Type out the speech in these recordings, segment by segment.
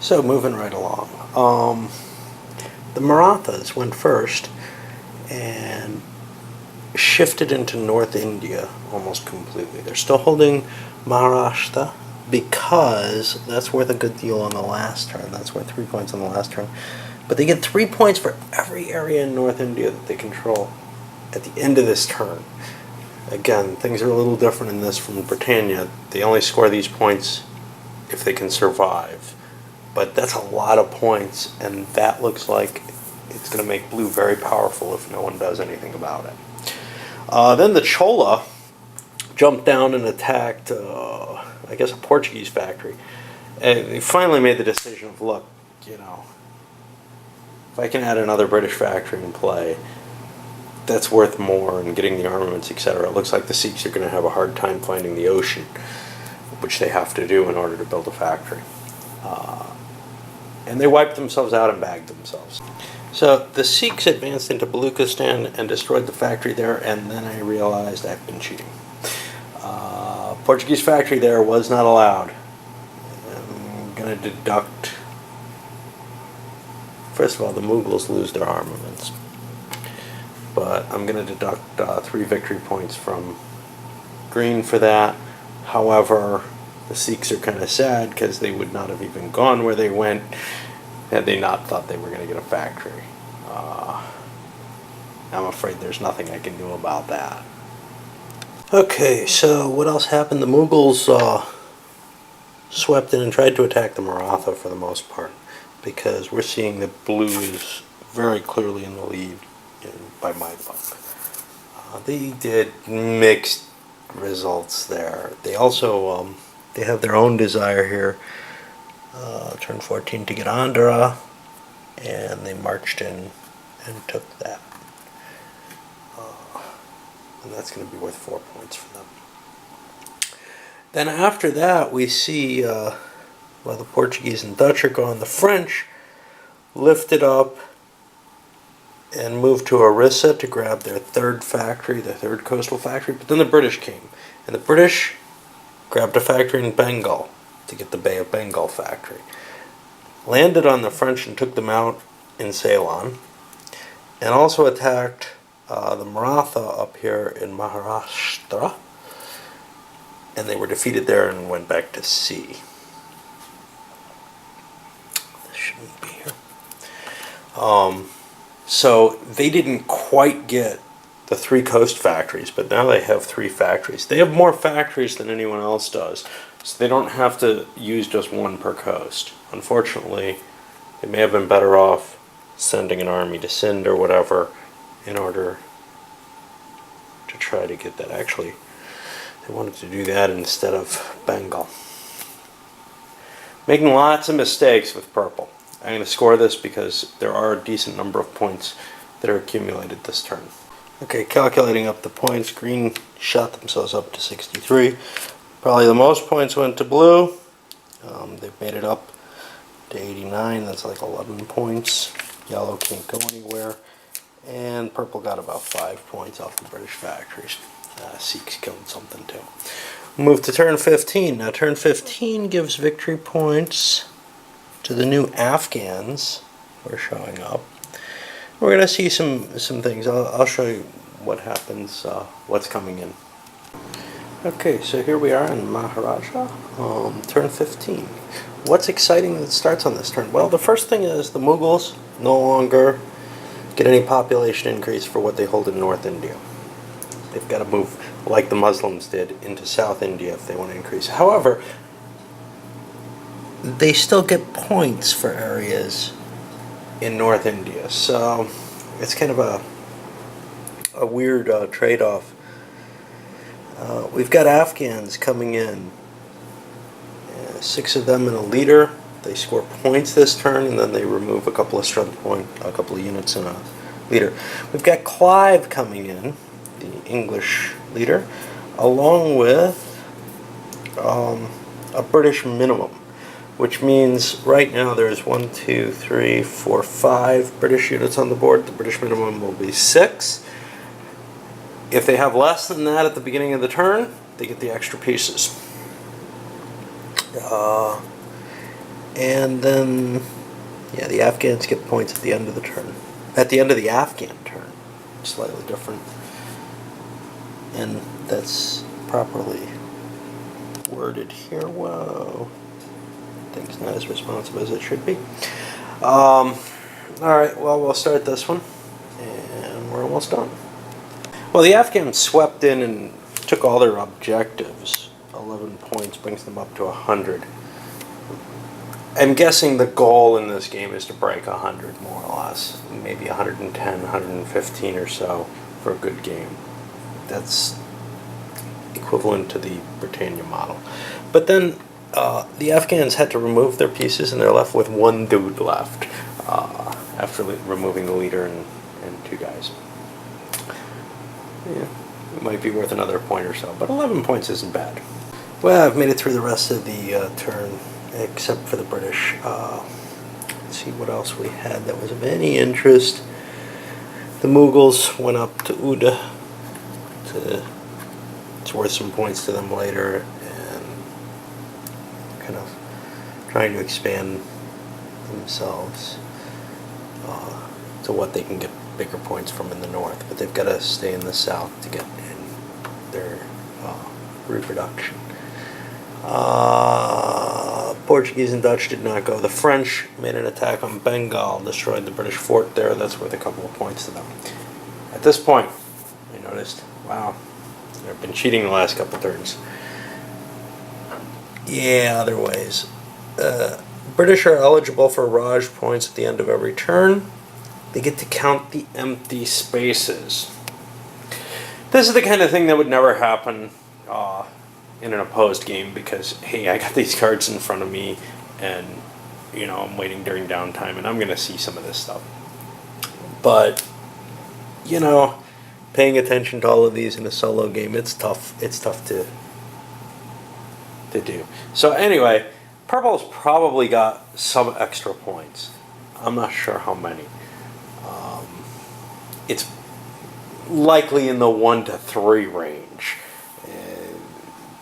So moving right along, the Marathas went first and shifted into North India almost completely. They're still holding Maharashtra because that's worth a good deal on the last turn. That's worth 3 points on the last turn. But they get 3 points for every area in North India that they control at the end of this turn. Again, things are a little different in this from Britannia. They only score these points if they can survive. But that's a lot of points, and that looks like it's going to make blue very powerful if no one does anything about it. Then the Chola jumped down and attacked, I guess, a Portuguese factory. And they finally made the decision of, look, if I can add another British factory in play, that's worth more and getting the armaments, etc. It looks like the Sikhs are going to have a hard time finding the ocean, which they have to do in order to build a factory. And they wiped themselves out and bagged themselves. So the Sikhs advanced into Baluchistan and destroyed the factory there, and then I realized I've been cheating. Portuguese factory there was not allowed. I'm going to deduct... First of all, the Mughals lose their armaments. But I'm going to deduct 3 victory points from green for that. However, the Sikhs are kind of sad because they would not have even gone where they went had they not thought they were going to get a factory. I'm afraid there's nothing I can do about that. Okay, so what else happened? The Mughals swept in and tried to attack the Maratha for the most part, because we're seeing that blue is very clearly in the lead by my book. They did mixed results there. They also they have their own desire here, turn 14 to get Andhra, and they marched in and took that. And that's going to be worth 4 points for them. Then after that, we see, while the Portuguese and Dutch are gone, the French lifted up and moved to Orissa to grab their third factory, their third coastal factory. But then the British came, and the British grabbed a factory in Bengal to get the Bay of Bengal factory. Landed on the French and took them out in Ceylon, and also attacked the Maratha up here in Maharashtra, and they were defeated there and went back to sea. This shouldn't be here. So they didn't quite get the 3 coast factories, but now they have 3 factories. They have more factories than anyone else does, so they don't have to use just 1 per coast. Unfortunately, they may have been better off sending an army to Sindh or whatever in order to try to get that. Actually, they wanted to do that instead of Bengal. Making lots of mistakes with purple. I'm going to score this because there are a decent number of points that are accumulated this turn. Okay, calculating up the points, green shot themselves up to 63. Probably the most points went to blue. They've made it up to 89. That's like 11 points. Yellow can't go anywhere. And purple got about 5 points off the British factories. Sikhs killed something too. Move to turn 15. Now turn 15 gives victory points to the new Afghans who are showing up. We're going to see some things. I'll show you what happens, what's coming in. Okay, so here we are in Maharaja, turn 15. What's exciting that starts on this turn? Well, the first thing is the Mughals no longer get any population increase for what they hold in North India. They've got to move, like the Muslims did, into South India if they want to increase. However, they still get points for areas in North India, so it's kind of a weird trade-off. We've got Afghans coming in, 6 of them and a leader. They score points this turn, and then they remove a couple of strength points, a couple of units and a leader. We've got Clive coming in, the English leader, along with a British minimum, which means right now there's 1, 2, 3, 4, 5 British units on the board. The British minimum will be 6. If they have less than that at the beginning of the turn, they get the extra pieces. And then, yeah, the Afghans get points at the end of the turn. At the end of the Afghan turn. Slightly different. And that's properly worded here. Whoa. Thing's not as responsive as it should be. Alright, well, we'll start this one. And we're almost done. Well, the Afghans swept in and took all their objectives. 11 points brings them up to 100. I'm guessing the goal in this game is to break 100, more or less. Maybe 110, 115 or so for a good game. That's equivalent to the Britannia model. But then the Afghans had to remove their pieces, and they're left with one dude left after removing the leader and two guys. Yeah, it might be worth another point or so, but 11 points isn't bad. Well, I've made it through the rest of the turn, except for the British. Let's see what else we had that was of any interest. The Mughals went up to Uda. It's worth some points to them later, and kind of trying to expand themselves to what they can get bigger points from in the north, but they've got to stay in the south to get in their reproduction. Portuguese and Dutch did not go. The French made an attack on Bengal, destroyed the British fort there. That's worth a couple of points to them. At this point, I noticed, wow, they've been cheating the last couple of turns. Yeah, other ways. British are eligible for Raj points at the end of every turn. They get to count the empty spaces. This is the kind of thing that would never happen in an opposed game because, hey, I got these cards in front of me and, you know, I'm waiting during downtime and I'm going to see some of this stuff. But, you know, paying attention to all of these in a solo game, it's tough. It's tough to do. So anyway, Purple's probably got some extra points. I'm not sure how many. It's likely in the 1 to 3 range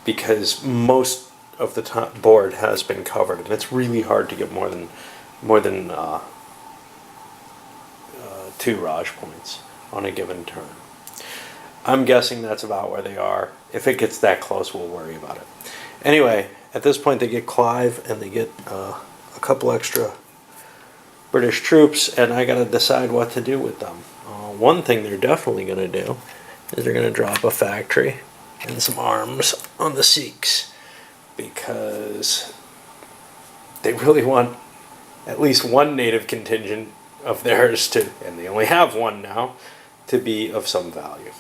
because most of the top board has been covered, and it's really hard to get more than 2 Raj points on a given turn. I'm guessing that's about where they are. If it gets that close, we'll worry about it. Anyway, at this point they get Clive and they get a couple extra British troops, and I gotta decide what to do with them. One thing they're definitely gonna do is they're gonna drop a factory and some arms on the Sikhs because they really want at least one native contingent of theirs to, and they only have one now, to be of some value.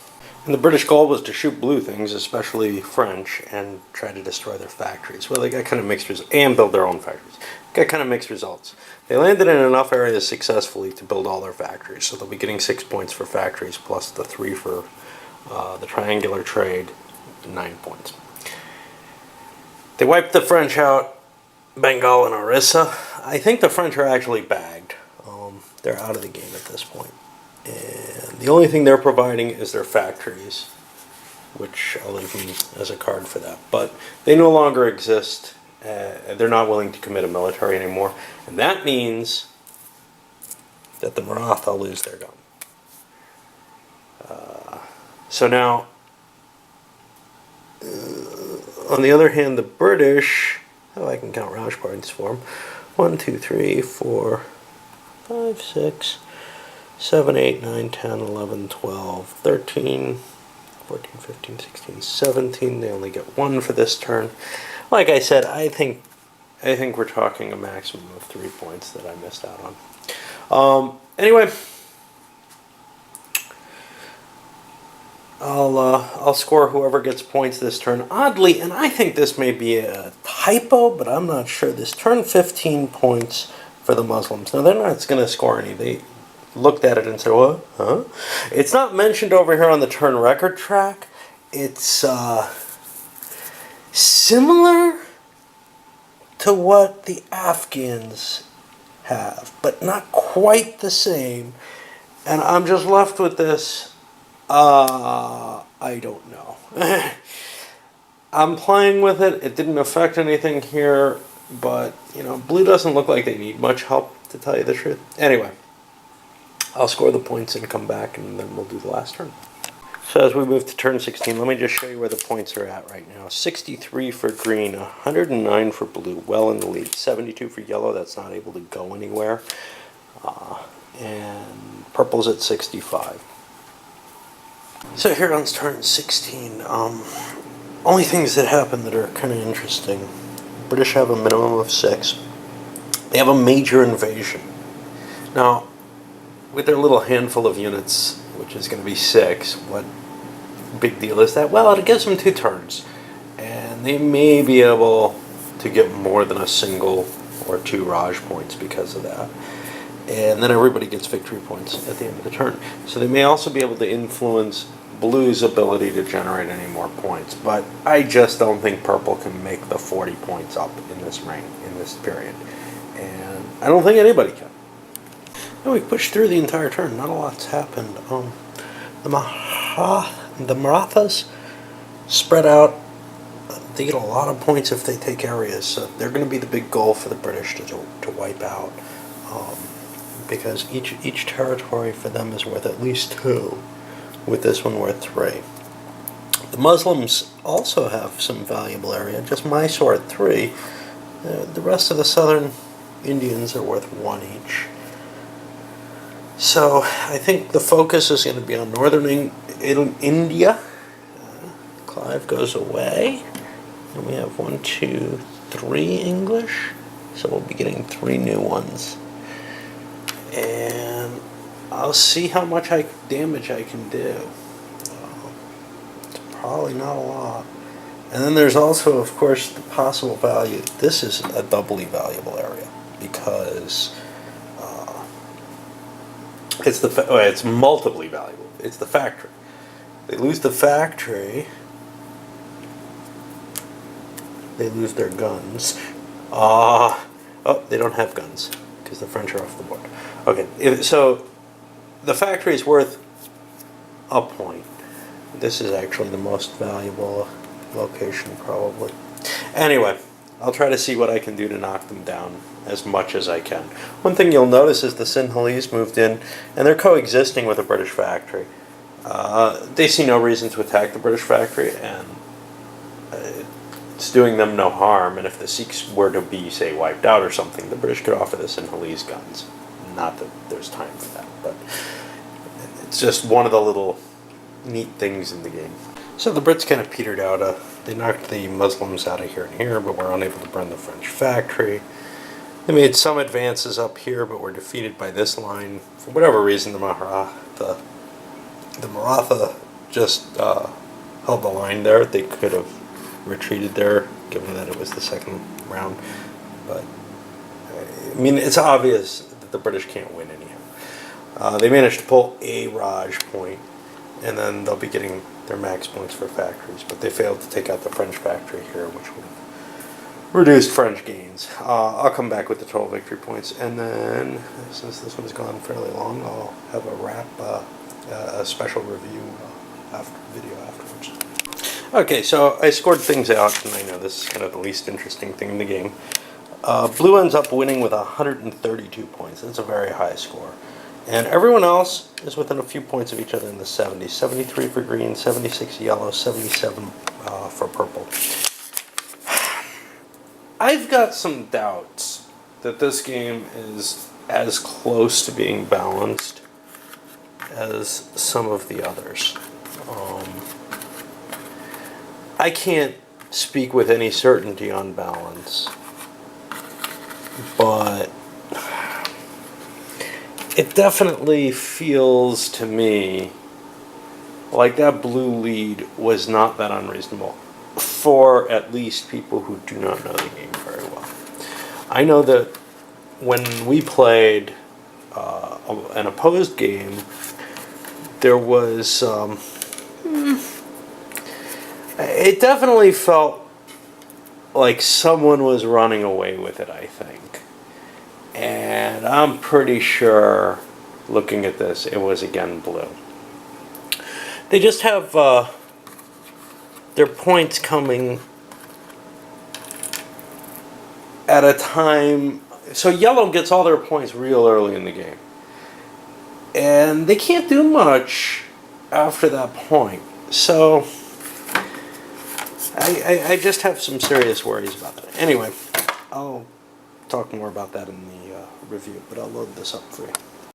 And the British goal was to shoot blue things, especially French, and try to destroy their factories. Well, they got kind of mixed results, and build their own factories. Got kind of mixed results. They landed in enough areas successfully to build all their factories, so they'll be getting 6 points for factories, plus the 3 for the triangular trade, 9 points. They wiped the French out, Bengal and Orissa. I think the French are actually bagged. They're out of the game at this point. And the only thing they're providing is their factories, which I'll leave them as a card for that. But they no longer exist. They're not willing to commit a military anymore. And that means that the Maratha lose their gun. So now, on the other hand, the British, I can count Raj points for them. 1, 2, 3, 4, 5, 6, 7, 8, 9, 10, 11, 12, 13, 14, 15, 16, 17. They only get 1 for this turn. Like I said, I think we're talking a maximum of 3 points that I missed out on. Anyway, I'll score whoever gets points this turn. Oddly, and I think this may be a typo, but I'm not sure. This turn 15 points for the Muslims. Now, they're not going to score any. They looked at it and said, what? Huh? It's not mentioned over here on the turn record track. It's similar to what the Afghans have, but not quite the same. And I'm just left with this. I don't know. I'm playing with it. It didn't affect anything here. But, you know, blue doesn't look like they need much help, to tell you the truth. Anyway, I'll score the points and come back, and then we'll do the last turn. So as we move to turn 16, let me just show you where the points are at right now. 63 for green, 109 for blue, well in the lead. 72 for yellow, that's not able to go anywhere. And purple's at 65. So here on turn 16, only things that happen that are kind of interesting. British have a minimum of 6. They have a major invasion. Now, with their little handful of units, which is going to be 6, what big deal is that? Well, it gives them 2 turns. And they may be able to get more than a single or 2 Raj points because of that. And then everybody gets victory points at the end of the turn. So they may also be able to influence blue's ability to generate any more points, but I just don't think purple can make the 40 points up in this period, and I don't think anybody can. And we pushed through the entire turn. Not a lot's happened. The Marathas spread out. They get a lot of points if they take areas, so they're going to be the big goal for the British to wipe out, because each territory for them is worth at least 2. With this one worth 3. The Muslims also have some valuable area, just Mysore at 3. The rest of the southern Indians are worth 1 each. So I think the focus is going to be on northern India. Clive goes away. And we have 1, 2, 3 English. So we'll be getting 3 new ones. And I'll see how much damage I can do. It's probably not a lot. And then there's also, of course, the possible value. This is a doubly valuable area because it's multiply valuable. It's the factory. They lose the factory, they lose their guns. Oh, they don't have guns because the French are off the board. Okay, so the factory is worth a point. This is actually the most valuable location, probably. Anyway, I'll try to see what I can do to knock them down as much as I can. One thing you'll notice is the Sinhalese moved in, and they're coexisting with a British factory. They see no reason to attack the British factory, and it's doing them no harm. And if the Sikhs were to be, say, wiped out or something, the British could offer the Sinhalese guns. Not that there's time for that, but it's just one of the little neat things in the game. So the Brits kind of petered out. They knocked the Muslims out of here and here, but were unable to burn the French factory. They made some advances up here, but were defeated by this line. For whatever reason, the Maratha just held the line there. They could have retreated there, given that it was the second round. But, I mean, it's obvious that the British can't win anyhow. They managed to pull a Raj point, and then they'll be getting their max points for factories, but they failed to take out the French factory here, which would have reduced French gains. I'll come back with the total victory points, and then, since this one's gone fairly long, I'll have a special review video afterwards. Okay, so I scored things out, and I know this is kind of the least interesting thing in the game. Blue ends up winning with 132 points. That's a very high score. And everyone else is within a few points of each other in the 70s. 73 for green, 76 yellow, 77 for purple. I've got some doubts that this game is as close to being balanced as some of the others. I can't speak with any certainty on balance, but it definitely feels to me like that blue lead was not that unreasonable for at least people who do not know the game very well. I know that when we played an opposed game, there was it definitely felt like someone was running away with it, I think. And I'm pretty sure, looking at this, it was again blue. They just have their points coming at a time. So yellow gets all their points real early in the game. And they can't do much after that point. So I just have some serious worries about that. Anyway, I'll talk more about that in the review, but I'll load this up for you.